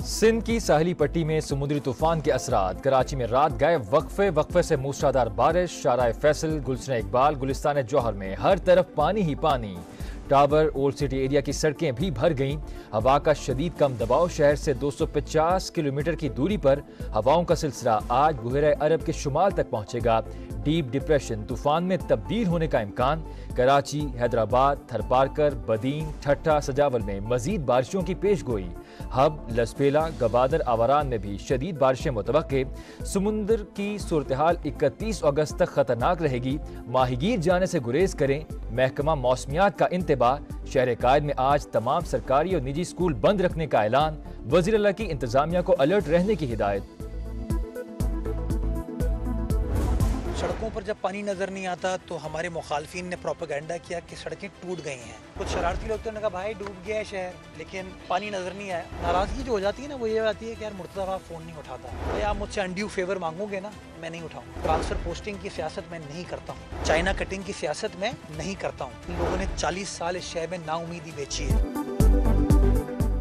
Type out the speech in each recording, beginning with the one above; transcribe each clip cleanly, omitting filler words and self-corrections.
سندھ کی ساحلی پٹی میں سمندری طوفان کے اثرات، کراچی میں رات گئے وقفے سے موسلادھار بارش، شارع فیصل، گلشن اقبال، گلستان جوہر میں ہر طرف پانی ہی پانی۔ ٹاور، اولڈ سٹی ایریا کی سڑکیں بھی بھر گئیں۔ ہوا کا شدید کم دباؤ، شہر سے 250 کلومیٹر کی دوری پر ہواؤں کا سلسلہ آج بحیرہ عرب کے شمال تک پہنچے گا۔ ڈیپ ڈپریشن طوفان میں تبدیل ہونے کا امکان۔ کراچی، حیدرآباد، تھرپارکر، بدین، ٹھٹھہ، سجاول میں مزید بارشوں کی پیش گوئی۔ ہب، لسپیلا، گوادر، آوران میں بھی شدید بارشیں متوقع۔ سمندر کی صورتحال 31 اگست تک خطرناک رہے گی۔ ماہی گیر جانے سے گریز کریں۔ محکمہ موسمیات کا انتباہ۔ شہر قائد میں آج تمام سرکاری اور نجی اسکول بند رکھنے کا اعلان۔ وزیر اعلیٰ کی انتظامیہ کو الرٹ رہنے کی ہدایت۔ سڑکوں پر جب پانی نظر نہیں آتا تو ہمارے مخالفین نے پروپیگنڈا کیا کہ سڑکیں ٹوٹ گئی ہیں۔ کچھ شرارتی لوگ تو نے کہا بھائی ڈوب گیا ہے شہر، لیکن پانی نظر نہیں آیا۔ ناراضگی جو ہو جاتی ہے نا، وہ یہ آتی ہے کہ یار مرتضیٰ آپ فون نہیں اٹھاتا، بھائی آپ مجھ سے انڈیو فیور مانگو گے نا، میں نہیں اٹھاؤں۔ ٹرانسفر پوسٹنگ کی سیاست میں نہیں کرتا ہوں، چائنا کٹنگ کی سیاست میں نہیں کرتا ہوں۔ ان لوگوں نے 40 سال اس شہر میں نا امیدی بیچی ہے۔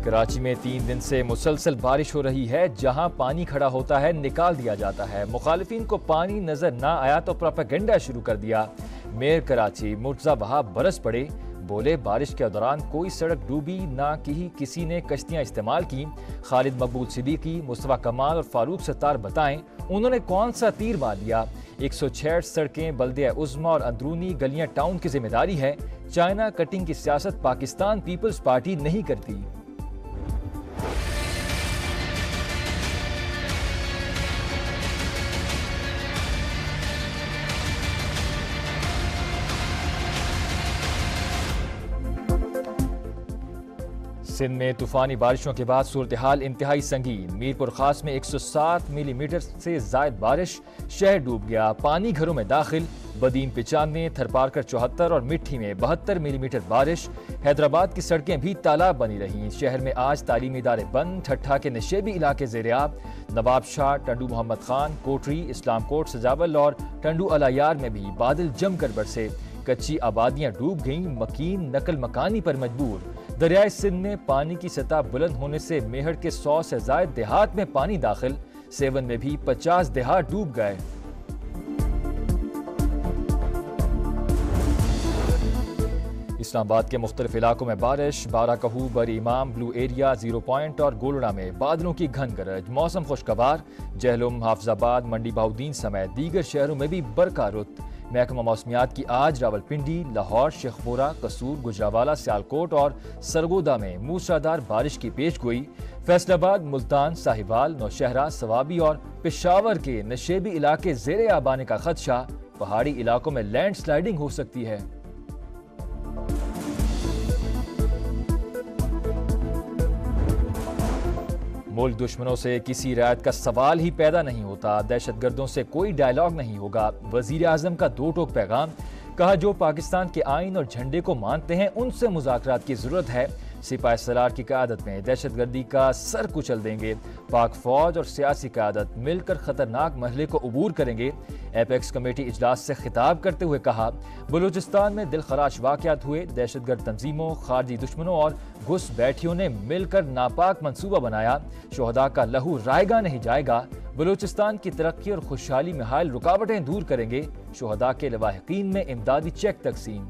کراچی میں 3 دن سے مسلسل بارش ہو رہی ہے۔ جہاں پانی کھڑا ہوتا ہے نکال دیا جاتا ہے۔ مخالفین کو پانی نظر نہ آیا تو پروپیگنڈا شروع کر دیا۔ میئر کراچی مرتضیٰ وہاب برس پڑے، بولے بارش کے دوران کوئی سڑک ڈوبی نہ کسی نے کشتیاں استعمال کی۔ خالد مقبول صدیقی، مصطفیٰ کمال اور فاروق ستار بتائیں انہوں نے کون سا تیر مار لیا۔ 166 سڑکیں بلدیہ عظمیٰ اور اندرونی گلیاں ٹاؤن کی ذمہ داری ہے۔ چائنا کٹنگ کی سیاست پاکستان پیپلز پارٹی نہیں کرتی۔ سندھ میں طوفانی بارشوں کے بعد صورتحال انتہائی سنگین۔ میرپور خاص میں 107 ملی میٹر سے زائد بارش، شہر ڈوب گیا، پانی گھروں میں داخل۔ بدین 95، تھرپارکر 74 اور مٹھی میں 72 ملی میٹر بارش۔ حیدرآباد کی سڑکیں بھی تالاب بنی رہیں۔ شہر میں آج تعلیمی ادارے بند۔ ٹھٹھہ کے نشیبی علاقے زیر آب۔ نواب شاہ، ٹنڈو محمد خان، کوٹری، اسلام کوٹ، سجاول اور ٹنڈو الایار میں بھی بادل جم کر برسے۔ کچی آبادیاں ڈوب گئیں، مکین نقل مکانی پر مجبور۔ دریائے سندھ میں پانی کی سطح بلند ہونے سے میہڑ کے 100 سے زائد دیہات میں پانی داخل۔ سیون میں بھی 50 دیہات ڈوب گئے۔ اسلام آباد کے مختلف علاقوں میں بارش، بارہ کہو، بری امام، بلو ایریا، 0 پوائنٹ اور گولڑا میں بادلوں کی گھن گرج۔ موسم خوشگوار۔ جہلم، حافظ آباد، منڈی بہاؤدین سمیت دیگر شہروں میں بھی برقع رت۔ محکمہ موسمیات کی آج راولپنڈی، لاہور، شیخپورہ، قصور، گجرانوالہ، سیالکوٹ اور سرگودا میں موسلادھار بارش کی پیش گوئی۔ فیصل آباد، ملتان، ساہیوال، نوشہرہ، صوابی اور پشاور کے نشیبی علاقے زیر آب آنے کا خدشہ۔ پہاڑی علاقوں میں لینڈ سلائیڈنگ ہو سکتی ہے۔ ملک دشمنوں سے کسی رعایت کا سوال ہی پیدا نہیں ہوتا۔ دہشت گردوں سے کوئی ڈائیلاگ نہیں ہوگا۔ وزیر اعظم کا دو ٹوک پیغام۔ کہا جو پاکستان کے آئین اور جھنڈے کو مانتے ہیں ان سے مذاکرات کی ضرورت ہے۔ سپاہی سالار کی قیادت میں دہشت گردی کا سر کچل دیں گے۔ پاک فوج اور سیاسی قیادت مل کر خطرناک مرحلے کو عبور کریں گے۔ ایپیکس کمیٹی اجلاس سے خطاب کرتے ہوئے کہا بلوچستان میں دل خراش واقعات ہوئے۔ دہشت گرد تنظیموں، خارجی دشمنوں اور گھس بیٹھیوں نے مل کر ناپاک منصوبہ بنایا۔ شہداء کا لہو رائے گاہ نہیں جائے گا۔ بلوچستان کی ترقی اور خوشحالی میں حائل رکاوٹیں دور کریں گے۔ شہداء کے لواحقین میں امدادی چیک تقسیم۔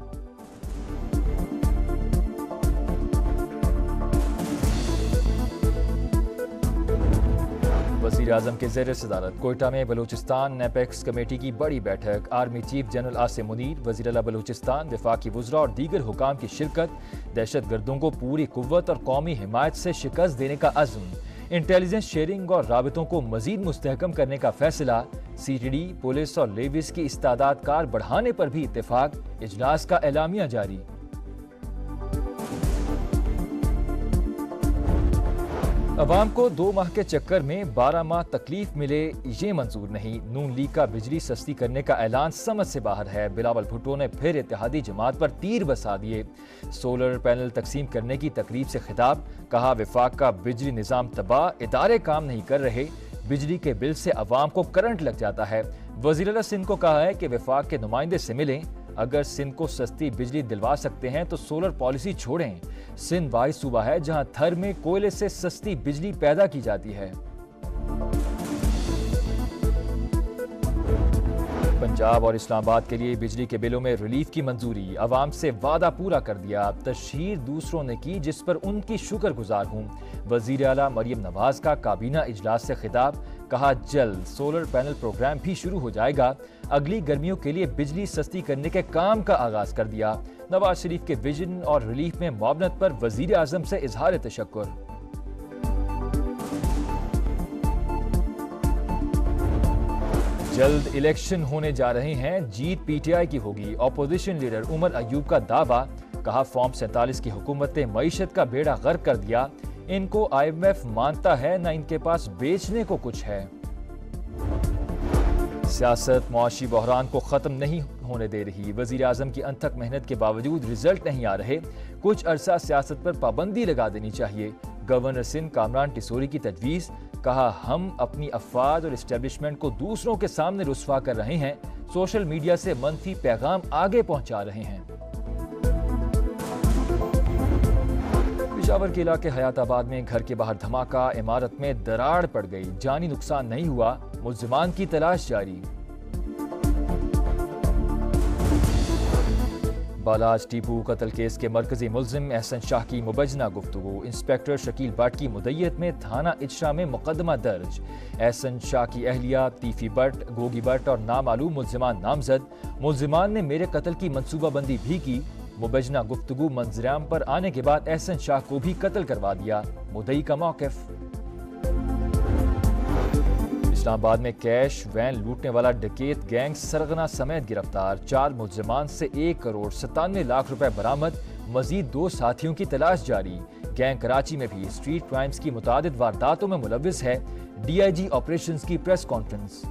وزیر اعظم کے زیر صدارت کوئٹہ میں بلوچستان ایپیکس کمیٹی کی بڑی بیٹھک۔ Army chief general Asim Munir, وزیر اعلیٰ بلوچستان، وفاقی وزراء اور دیگر حکام کی شرکت۔ دہشت گردوں کو پوری قوت اور قومی حمایت سے شکست دینے کا عزم۔ انٹیلیجنس شیئرنگ اور رابطوں کو مزید مستحکم کرنے کا فیصلہ۔ سی ٹی ڈی، پولیس اور لیویز کی استعداد کار بڑھانے پر بھی اتفاق۔ اجلاس کا اعلامیہ جاری۔ عوام کو 2 ماہ کے چکر میں 12 ماہ تکلیف ملے یہ منظور نہیں۔ نون لیگ کا بجلی سستی کرنے کا اعلان سمجھ سے باہر ہے۔ بلاول بھٹو نے پھر اتحادی جماعت پر تیر برسا دیے۔ سولر پینل تقسیم کرنے کی تقریب سے خطاب۔ کہا وفاق کا بجلی نظام تباہ، ادارے کام نہیں کر رہے، بجلی کے بل سے عوام کو کرنٹ لگ جاتا ہے۔ وزیر اعلیٰ سندھ کو کہا ہے کہ وفاق کے نمائندے سے ملیں، اگر سندھ کو سستی بجلی دلوا سکتے ہیں تو سولر پالیسی چھوڑیں۔ سندھ واحد صوبہ ہے جہاں تھر میں کوئلے سے سستی بجلی پیدا کی جاتی ہے۔ پنجاب اور اسلام آباد کے لیے بجلی کے بلوں میں ریلیف کی منظوری، عوام سے وعدہ پورا کر دیا، تشہیر دوسروں نے کی جس پر ان کی شکر گزار ہوں۔ وزیر اعلیٰ مریم نواز کا کابینہ اجلاس سے خطاب، کہا جلد سولر پینل پروگرام بھی شروع ہو جائے گا، اگلی گرمیوں کے لیے بجلی سستی کرنے کے کام کا آغاز کر دیا۔ نواز شریف کے ویژن اور ریلیف میں معاونت پر وزیر اعظم سے اظہار تشکر۔ جلد الیکشن ہونے جا رہے ہیں، جیت پی ٹی آئی کی ہوگی، اپوزیشن لیڈر عمر ایوب کا دعویٰ، کہا فارم 47 کی حکومت نے معیشت کا بیڑا غرق کر دیا، ان کو آئی ایم ایف مانتا ہے نہ ان کے پاس بیچنے کو کچھ ہے۔ سیاست معاشی بحران کو ختم نہیں ہونے دے رہی، وزیر اعظم کی انتھک محنت کے باوجود رزلٹ نہیں آ رہے، کچھ عرصہ سیاست پر پابندی لگا دینی چاہیے، گورنر سندھ کامران ٹیسوری کی تجویز، کہا ہم اپنی افواج اور اسٹیبلشمنٹ کو دوسروں کے سامنے رسوا کر رہے ہیں، سوشل میڈیا سے منفی پیغام آگے پہنچا رہے ہیں۔ پشاور کے علاقے حیات آباد میں گھر کے باہر دھماکہ، عمارت میں دراڑ پڑ گئی، جانی نقصان نہیں ہوا، ملزمان کی تلاش جاری۔ بالاج ٹیپو قتل کیس کے مرکزی ملزم احسن شاہ کی مبینہ گفتگو، انسپیکٹر شکیل بٹ کی مدعیت میں تھانہ اجرا میں مقدمہ درج، احسن شاہ کی اہلیہ تیفی بٹ، گوگی بٹ اور نامعلوم ملزمان نامزد، ملزمان نے میرے قتل کی منصوبہ بندی بھی کی، مبینہ گفتگو منظرعام پر آنے کے بعد احسن شاہ کو بھی قتل کروا دیا، مدعی کا موقف۔ اسلام آباد میں کیش وین لوٹنے والا ڈکیت گینگ سرغنہ سمیت گرفتار، 4 ملزمان سے 1 کروڑ 97 لاکھ روپے برآمد، مزید 2 ساتھیوں کی تلاش جاری۔ گینگ کراچی میں بھی اسٹریٹ کرائمز کی متعدد وارداتوں میں ملوث ہے، ڈی آئی جی آپریشنز کی پریس کانفرنس۔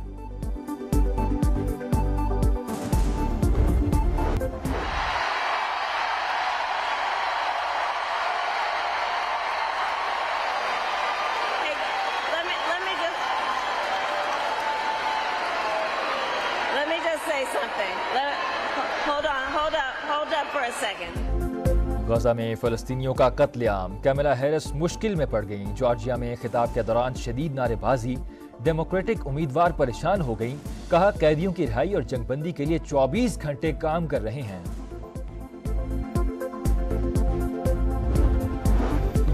غزہ میں فلسطینیوں کا قتل عام، کیملا ہیرس مشکل میں پڑ گئیں، جارجیا میں خطاب کے دوران شدید نعرے بازی، ڈیموکریٹک امیدوار پریشان ہو گئیں، کہا قیدیوں کی رہائی اور جنگ بندی کے لیے 24 گھنٹے کام کر رہے ہیں۔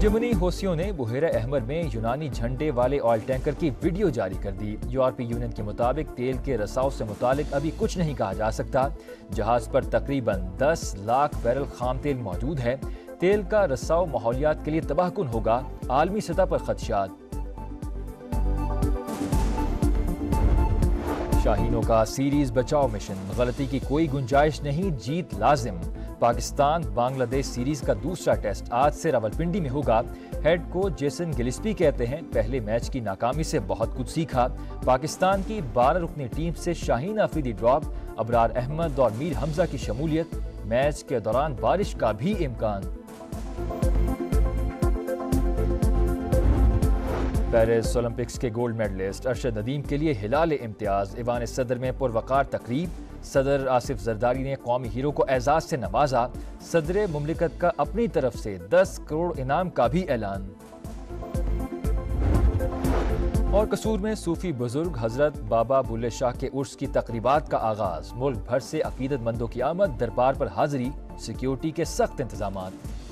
یمنی حوثیوں نے بحیرہ احمر میں یونانی جھنڈے والے آئل ٹینکر کی ویڈیو جاری کر دی، یورپی یونین کے مطابق تیل کے رساؤ سے متعلق ابھی کچھ نہیں کہا جا سکتا، جہاز پر تقریباً 10 لاکھ بیرل خام تیل موجود ہے، تیل کا رساؤ ماحولیات کے لیے تباہ کن ہوگا، عالمی سطح پر خدشات۔ شاہینوں کا سیریز بچاؤ مشن، غلطی کی کوئی گنجائش نہیں، جیت لازم، پاکستان بنگلہ دیش سیریز کا دوسرا ٹیسٹ آج سے راولپنڈی میں ہوگا، ہیڈ کوچ جیسن گلسپی کہتے ہیں پہلے میچ کی ناکامی سے بہت کچھ سیکھا، پاکستان کی 12 رکنی ٹیم سے شاہین آفریدی ڈراپ، ابرار احمد اور میر حمزہ کی شمولیت، میچ کے دوران بارش کا بھی امکان۔ پیرس اولمپکس کے گولڈ میڈلسٹ ارشد ندیم کے لیے ہلال امتیاز، ایوان صدر میں پروقار تقریب، صدر آصف زرداری نے قومی ہیرو کو اعزاز سے نوازا، صدر مملکت کا اپنی طرف سے 10 کروڑ انعام کا بھی اعلان۔ اور قصور میں صوفی بزرگ حضرت بابا بلے شاہ کے عرس کی تقریبات کا آغاز، ملک بھر سے عقیدت مندوں کی آمد، دربار پر حاضری، سیکیورٹی کے سخت انتظامات۔